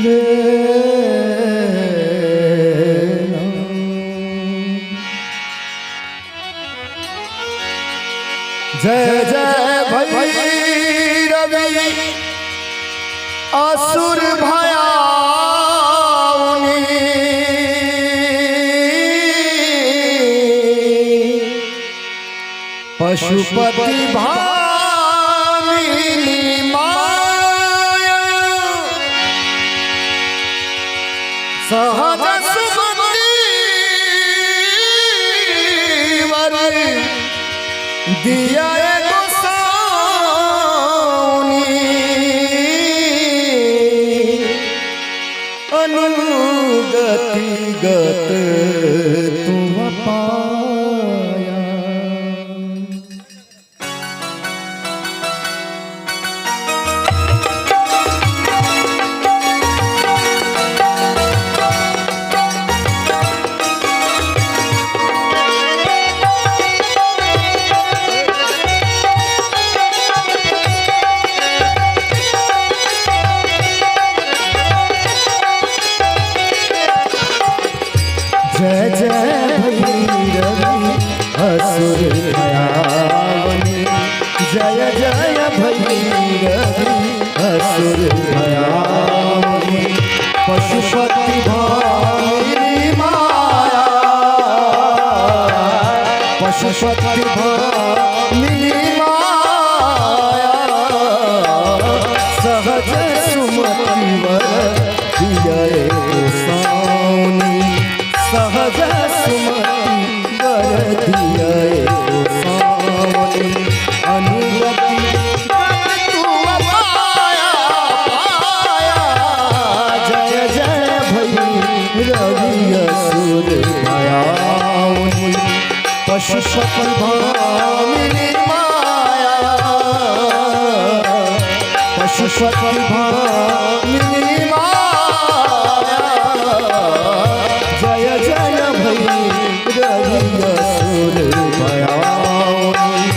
जय जय भैरवी असुर भयाउनी पशुपति भामिनी माया सहज सुमति वर दिया अनुगतिगत तुम पाया। जय जय भैरवी असुर भयावनी जय जय भैरवी असुर भयावनी पशुपति भामिनी माया पशुपति भामिनी माया सहज सुमति वर दिया साउनी सहज सुमति वर दिया सावनी अनुगति तू पाया पाया। जय जय भैरवी असुर भयाउनी पशुपति भामिनी माया पशुपति भामिनी माया जय जय भैरवी असुर भयाउनी।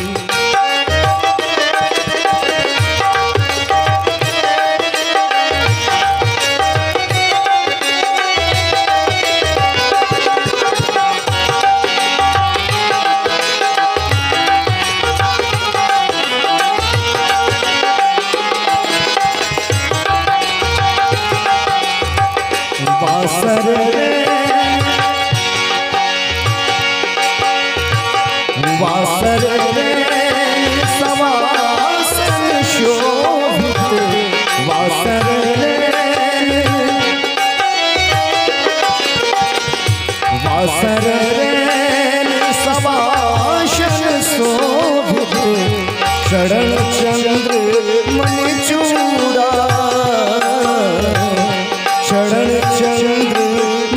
वासर वासर सवासन शोभित वासर वासर सवासन शोभित शरण चंद्र मणिचूड़ा शरण चंद्र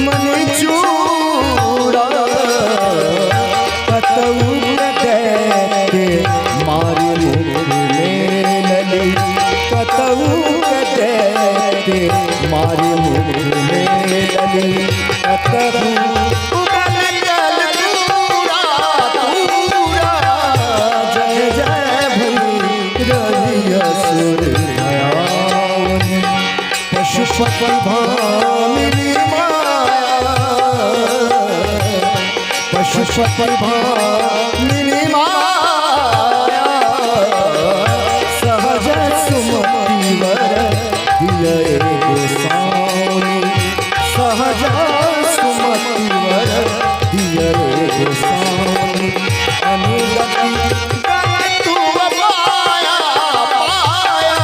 मणिचूड़ा कतऊ दैत्य मारे मुख में लली कतऊ दैत्य मारे मुख में लली कतऊ जय जय भैरवी असुर भयाउनी पशुपति भामिनी माया पशुपति भामिनी माया सहज सुमति वर दिया साउनी सहज सुमति वर दिया साउनी अनुगति तू पाया पाया।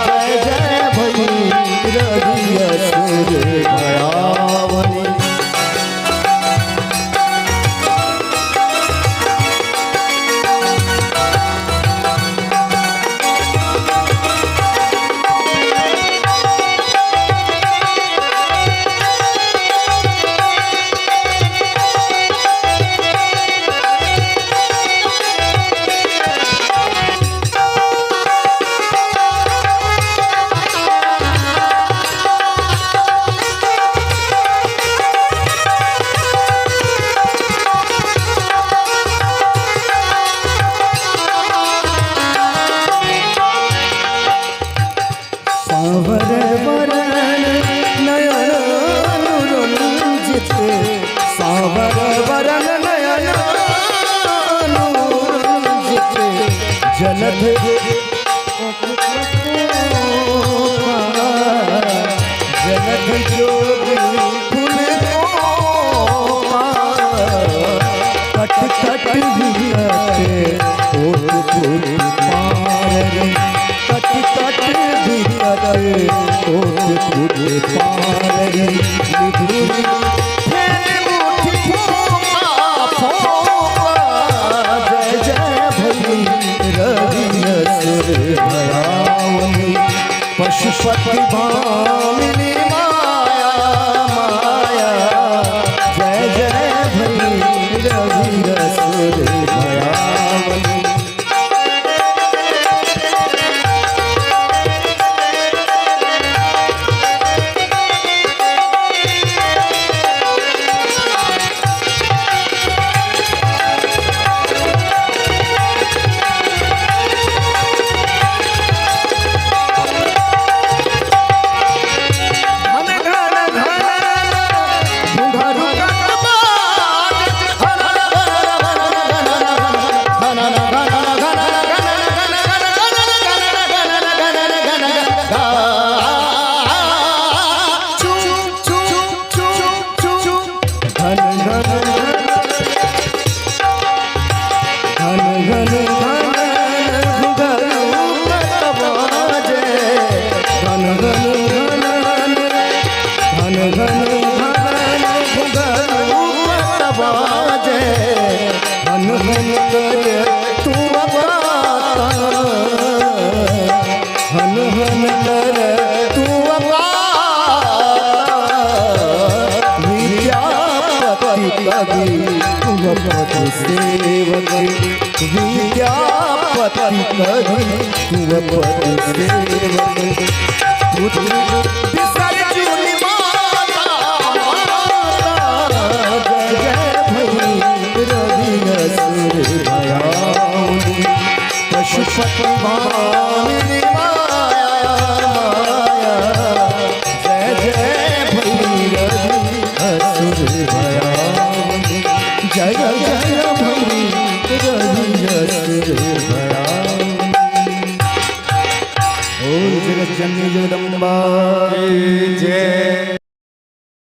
जय जय भैरवी असुर भयावनी जगत जोगी फूल कट कट बिकते ओट फूल पारी कट कट बिकते ओट फूल पारी जय जय भई रवि असुर भयावनी पशुपति भामिनी माया माया जय जय भई रवि असुर भयावनी सेवक विद्यापति कवि तुवपति सेवक विसर्जुनी माता जय जय भई रवि असुर भयावनी पशुपति भामिनी माया माया जय जय भई रवि असुर भयावनी जय जय भई रवि असुर भयावनी। ओम जगत जननी जगदम्बा जय।